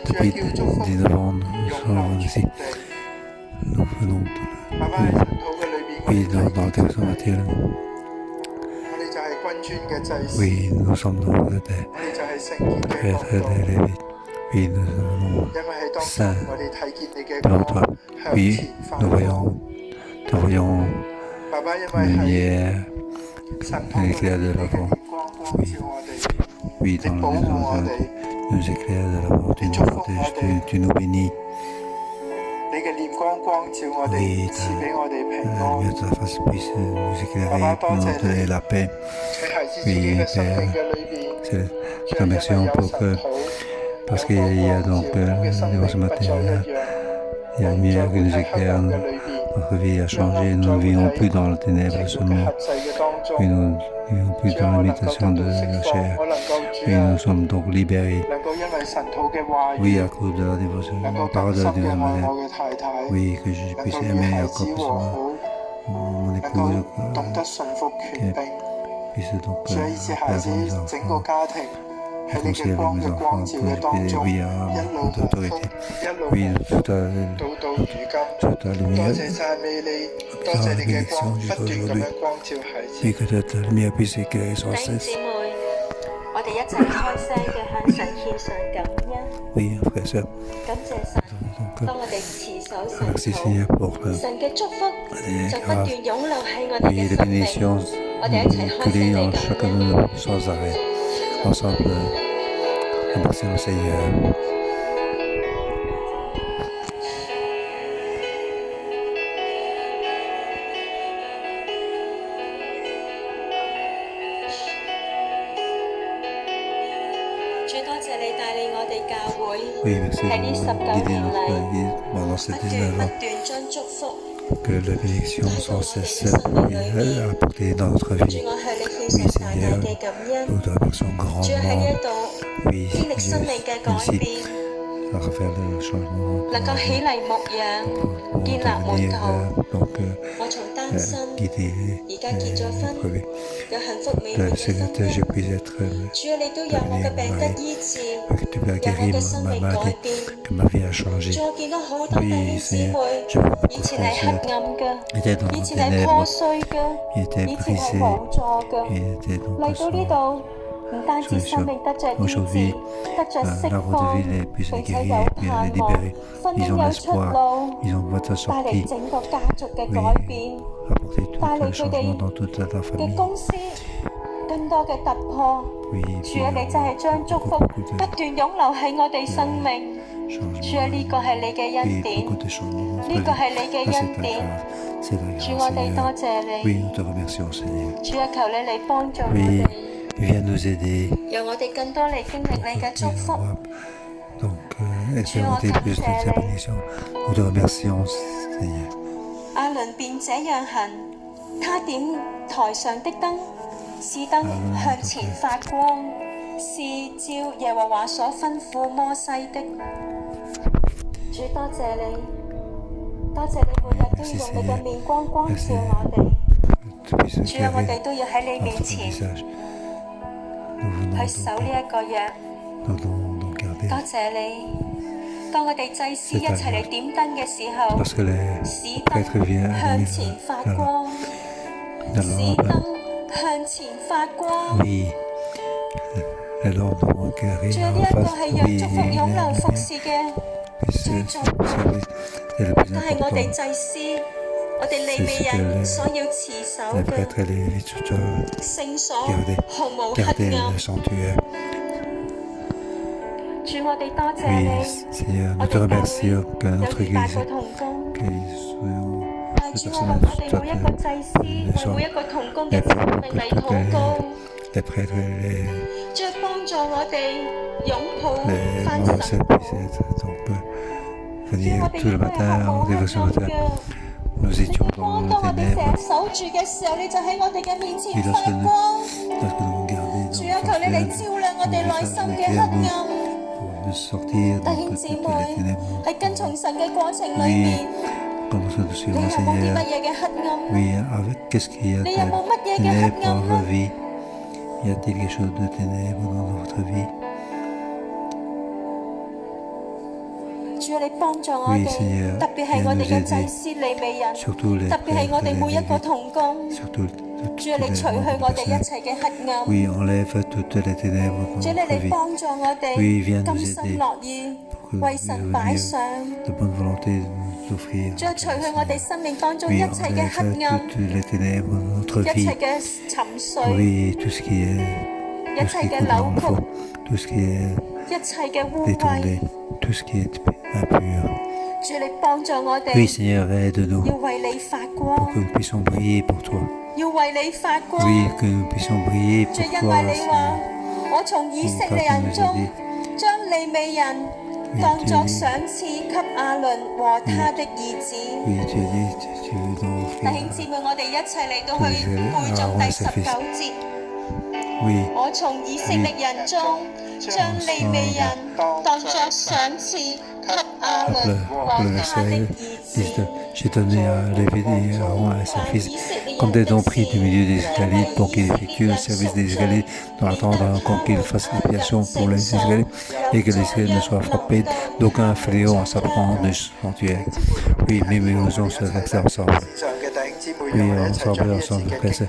depuis 19 ans, nous sommes ici. Nous venons dans le texte matin. Oui, nous sommes dans le prêtre des Lévites. Oui, nous sommes saints devant toi. Oui, nous voyons la lumière, l'éclair de l'avant. Oui, dans la maison, nous éclaire de l'avant, tu nous protèges, tu nous bénis. Oui, la lumière de ta face puisse nous éclairer, nous donner la paix. Oui, Père, nous te remercions parce qu'il y a donc, ce matin, il y a une lumière qui nous éclaire, notre vie a changé, nous ne vivons plus dans les ténèbres seulement, oui, nous ne vivons plus dans l'imitation de la chair, oui, nous sommes donc libérés, oui, à cause de la dévotion, la parole de la dévotion, oui, que je puisse aimer Jacob, mon épouse, puisse donc faire mes enfants, conseiller avec mes enfants pour les oui à l'autorité. Oui, toute la lumière, toute la bénédiction jusqu'à aujourd'hui. Oui, que toute la lumière puisse éclairer sans cesse. Oui, frère et sœur. Merci Seigneur pour oui, les bénédictions coulées en chacun de nous sans arrêt. Ensemble, merci au Seigneur. Oui, merci de nous guider pendant ces 19 ans. Que la bénédiction sans cesse apportée dans notre vie. Oui, Seigneur, nous te remercions grandement. Oui, ici, à faire le changement. Pour devenir donc guidé et éprouvé. Le Seigneur, je puisse être devenir mari, que tu vas guérir ma maladie, que ma vie a changé. Oui, Seigneur, je vois beaucoup de frères qui étaient dans les ténèbres, ils étaient brisés, ils étaient donc 唔單止生命得着醫治，得着釋 l'arbre 放， de vie les puisse 並 les 且有 guérir, puis 盼 les 望， libérer. 婚 Ils 姻 ont 有出 l'espoir, 路， ils ont votre 帶嚟 sortie. 整個家族嘅 Oui, 改變， apporter tout 帶嚟 le 佢 changement dans 哋 toute la 嘅 famille. 公司更多嘅突破。 Oui, 主啊，你真係將祝福不斷湧流喺我哋生命。主啊，呢個係你嘅恩 oui, 典， beaucoup de changements dans 呢 notre 個 vie. 係你嘅 Ça, 恩 c'est ta 典。 grâce, c'est ta 主， grâce, 我哋多 Seigneur. 謝你。 Oui, nous te remercions, Seigneur. 主啊，求你嚟幫助我 Oui, 哋， viens nous aider. 讓我哋更多嚟經歷你嘅祝福。 Donc, expérimenter plus de ta bénédiction. Nous te remercions, Seigneur. 亞倫便這樣行，他點台上的燈，使燈向前發光，是照耶和華所吩咐摩西的。主，多謝你，多謝你每日都要用你嘅面光光照我哋。 Tu puisses 主啊，我 éclairer 哋都要喺你面 notre 前 visage. Nous venons 去守呢一個約。 nous devons donc garder. 多謝你，當我哋祭司一齊嚟點燈嘅時候， Lorsque les 使 prêtres 燈 viennent 向前發光， la 使 lampe, 燈向前發光。 oui, la lampe doit éclairer 主啊，呢 en 一個 face. 係讓 Oui, 祝福湧流服侍嘅， c'est le plus 但係我哋 important. 祭司，我哋利未人所要持守 Les 嘅 prêtres et les Lévites doivent 聖所 garder, 毫無 garder 黑暗 le。sanctuaire. 主，我哋多謝 Oui, 你， Seigneur, 我 nous te 哋教會 remercions que 有 notre 200 Église, 個同工。 qu'ils soient 但 de 主，我為 personnes 我哋每一個祭司，為每一個同工嘅生命嚟禱告， les prêtres et 主幫助我哋擁抱 les 翻 membres 神 puissent être donc 主， venir 我哋 tout le 應該係 matin, 毫 au 無黑 dévotion 暗 matin. 嘅。 Nous 你 étions 嘅 dans 光， le 當我哋成 ténèbres. 日守住嘅時候，你就喺我哋嘅面前 Oui, 發 lorsque 光。 nous gardons 主 dans 啊， le 求你嚟 sanctuaire, 照亮我哋內心嘅黑暗。 pour nous sortir 弟 de 兄 toutes 姊 les 妹 ténèbres. 喺跟從神嘅過程裏 Oui, 面， quand nous sommes 你 suivants 有 le 冇啲 Seigneur, 乜嘢嘅黑暗？ oui, qu'est-ce qu'il y a Mais il y a pas de de ténèbres dans黑暗 votre vie? Y a-t-il quelque chose de ténèbres dans votre vie? 主啊，你幫助我 Oui, 哋， Seigneur, 特別係 viens 我哋 nous 嘅 aider, 祭司利未人， surtout les 特別係 prêtres 我 et 哋 les 每一個 Lévites, 同工。 surtout 主啊，你 tous 除 les 去 membres 我 du 哋一 personnel. 切嘅黑暗。 Oui, enlève toutes les ténèbres 主 dans 你 notre 嚟 vie. 幫助我哋， Oui, viens 甘 nous 心 aider 樂意 que 為 nous 神擺 venir 上。 de bonne volonté de nous offrir. 主啊，除去我哋生命當中 Oui, 一切嘅 enlève 黑暗， toutes les ténèbres dans notre 一 vie. 切嘅沉睡， Oui, tout ce qui est, 一 tout ce 切 qui 嘅 coule 扭 dans le 曲， fond, tout ce qui est 一切嘅污 détourné, 穢。 tout ce qui est impur. 主你幫助我 Oui, 哋， Seigneur, aide-nous 要為你發 pour 光， que nous puissions briller pour toi. 要為你發光。 Oui, que nous puissions briller 主 pour 因 toi, 為你話 Seigneur.：我從以色列人中將利未人當作賞賜給亞倫和他的兒子。 Oui, tu as dit, tu veux donc 弟兄姊妹，我哋一齊嚟到去背誦第19節。 Oui, 我從以色列人中將利未人當作賞賜給亞倫和 le 他的 verset 兒 dit, 子。 j'ai donné à Lévi et à Aaron et à ses fils comme des dons pris du milieu des Israélites pour qu'ils effectuent le service des Israélites dans l'attendre encore qu'ils fassent l'expiation pour les Israélites et que les Israélites ne soient frappés d'aucun fléau en s'approchant du sanctuaire. Oui, mais nous osons ce verset ensemble. Oui, ensemble, verset.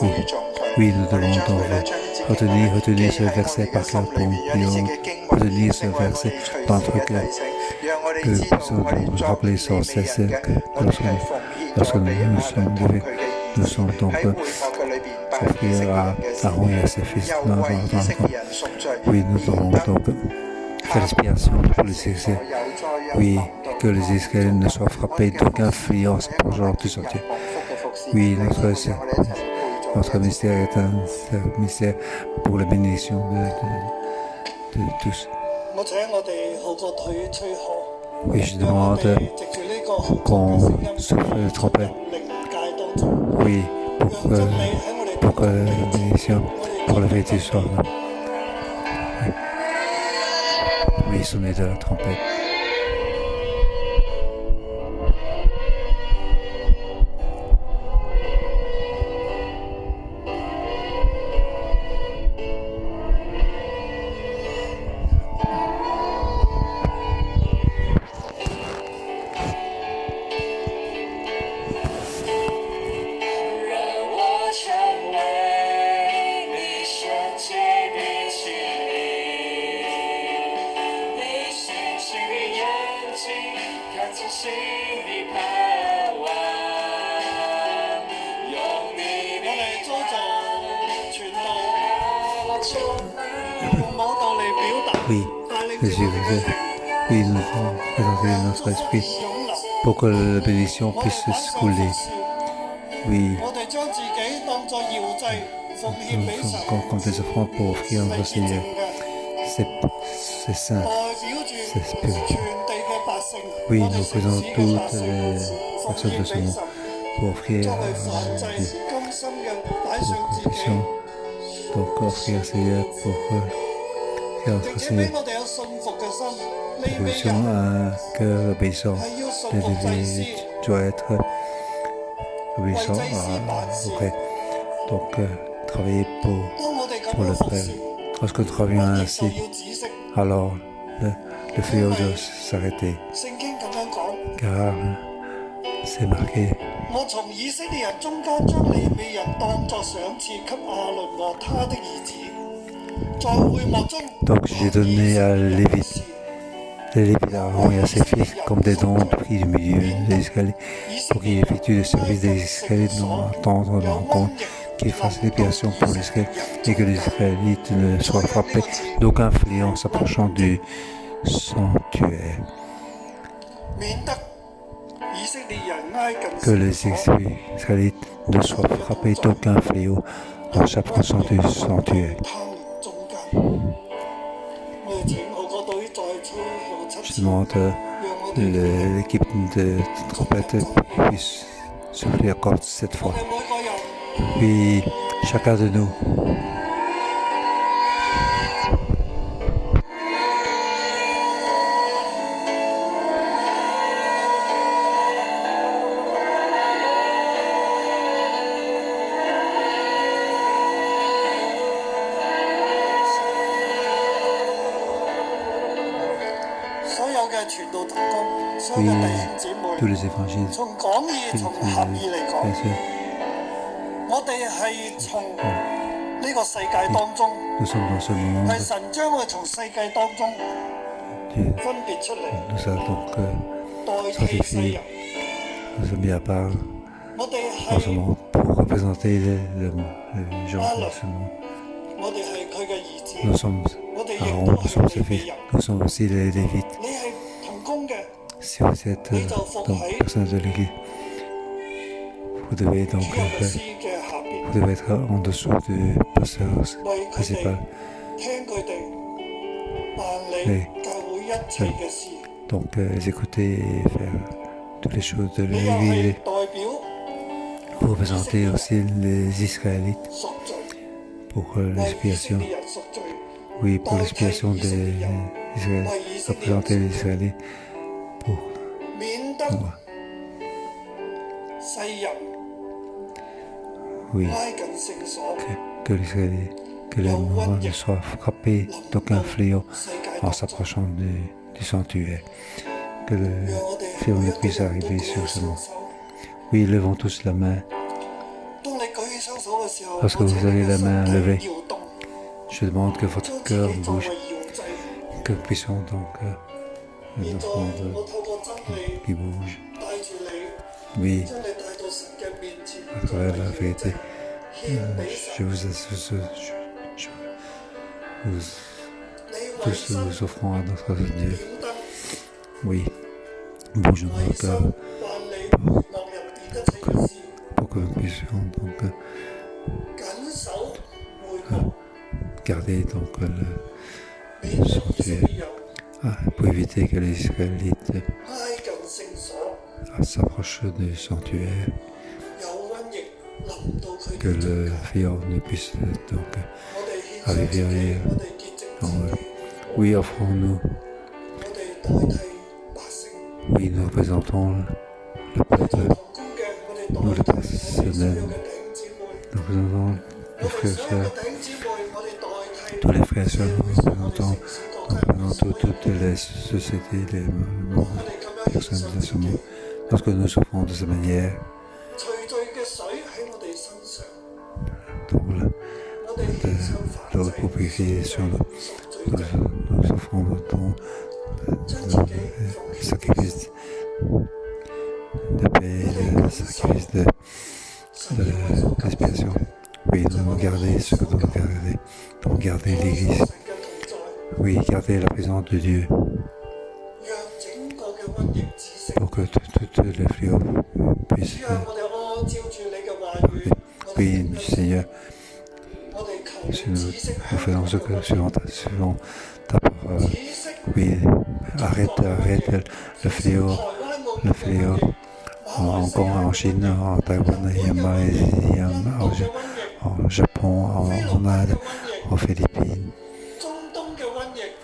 Oui, oui, nous devons donc retenir ce verset par cœur pour retenir ce verset dans notre cœur. Que nous puissions nous rappeler sans cesse que lorsque nous sommes levés, nous sommes donc offrir à Aaron et à ses fils. Oui, nous devons donc faire l'expiation pour les Israéliens. Oui, que les Israéliens ne soient frappés d'aucun fléau pour genre du sortir. Oui, notre mystère est un mystère pour la bénédiction de tous. Oui, je demande qu'on souffle le trompette. Oui, pour que la bénédiction, pour la vérité soit là. Oui, oui, sonnez de la trompette. Oui, je suis oui, nous devons présenter notre esprit pour que la bénédiction puisse couler. Oui, nous sommes comme des offrandes pour offrir au Seigneur. C'est saint, c'est spirituel. Oui, nous présentons toutes les personnes de ce monde pour offrir Dieu, pour confession, donc offrir au Seigneur pour faire notre Seigneur. Nous sommes un cœur obéissant. Doit être obéissant auprès. Donc, travailler pour le Père. Lorsque nous travaillons ainsi, alors le fléau doit s'arrêter. Car c'est marqué. Donc, j'ai donné à Lévite. Les Lévites à Aaron et à ses fils comme des dons du prix du milieu des Israélites pour qu'ils effectuent le service des Israélites dans entendre leur rencontre, qu'ils fassent l'expiation pour l'Israël et que les Israélites ne soient frappés d'aucun fléau en s'approchant du sanctuaire. Que les Israélites ne soient frappés d'aucun fléau en s'approchant du sanctuaire. Je demande l'équipe de trompette puisse souffler encore cette fois. Puis chacun de nous. Oui, tous les évangiles, nous sommes dans ce monde. Dieu nous a donc sanctifiés, nous a mis à part dans ce monde pour représenter les gens de ce monde. Nous sommes Aaron, nous sommes ses fils, nous sommes aussi les Lévites. Si vous êtes donc personne de l'Église, vous devez donc être en dessous du pasteur principal. Donc écouter et faire toutes les choses de l'Église. Vous représentez aussi les Israélites pour l'expiation. Oui, pour l'expiation des Israélites. Représenter les Israélites. Oui, que les mourants ne soient frappés d'aucun fléau en s'approchant du sanctuaire. Que le fléau ne puisse arriver sur ce monde. Oui, levons tous la main. Lorsque vous avez la main levée, je demande que votre cœur bouge, que nous puissions donc notre monde qui bouge. Oui, à travers la vérité, je vous tous nous offrons à notre Dieu. Oui, bougeons notre cœur pour que nous puissions donc garder donc le sanctuaire pour éviter que les Israélites s'approchent du sanctuaire, que le fléau ne puisse donc arriver en eux. Oui, offrons-nous. Oui, nous représentons le peuple, nous le personnel, nous représentons les frères et sœurs, tous les frères et sœurs, nous représentons toutes les sociétés, les personnes de ce monde. Lorsque nous souffrons de cette manière, donc le repos purifié sur nous offrons le sacrifice Oui, gardez la présence de Dieu pour que tout le fléau puisse parler. Oui, Seigneur, si nous faisons ce que suivant ta parole. Oui, arrête le fléau en Chine, en Taïwan, en Malaisie, en Japon, en Inde, en Philippines,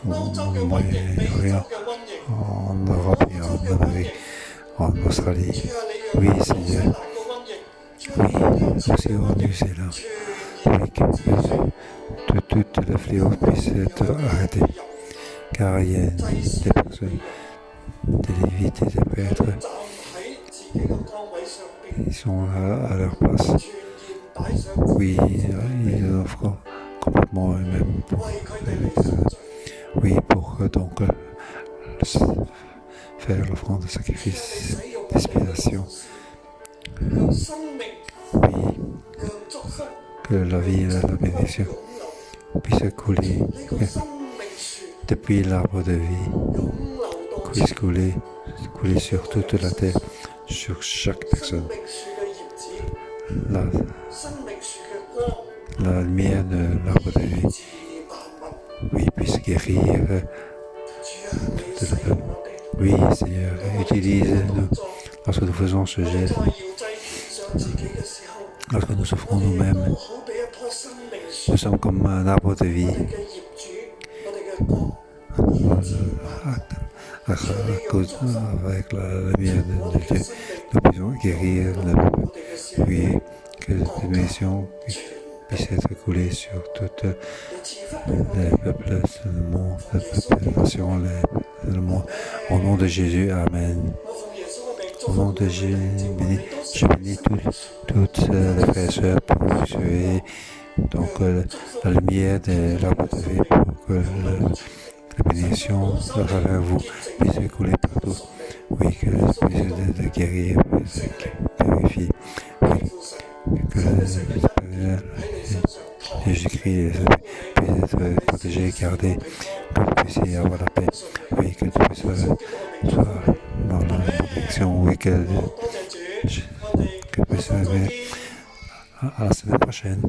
au Moyen-Orient, en Europe et en Amérique, en Australie. Oui, Seigneur. Oui, aussi au New-Zéland. Oui, que tout le fléau puisse être arrêté. Car il y a des personnes, des lévites et des prêtres, ils sont à leur place. Oui, ils offrent complètement eux-mêmes. Oui, pour donc faire l'offrande de sacrifice d'expiation. Oui, que la vie et la bénédiction puissent couler depuis l'arbre de vie, puisse couler sur toute la terre, sur chaque personne. La lumière de l'arbre de vie, oui, puisse guérir toute la peuple. Oui, Seigneur, utilise-nous lorsque nous faisons ce geste, lorsque nous souffrons nous-mêmes. Nous sommes comme un arbre de vie. Avec la lumière de Dieu, nous puissions guérir le peuple. Oui, que cette bénédiction puisse être coulée sur tous les peuples du monde, les peuples, les nations, le monde. Au nom de Jésus, Amen. Au nom de Jésus, je bénis toutes les frères et sœurs pour que vous recevez donc la lumière de l'arbre de vie pour que la bénédiction à travers vous puisse couler partout. Oui, que puisse de guérir, puisse purifier. Oui, que Jésus-Christ puisse être protégé, gardé, que vous puissiez avoir la paix. Oui, que tu puisses soit dans la bénédiction. Oui, que puisse arriver à la semaine prochaine.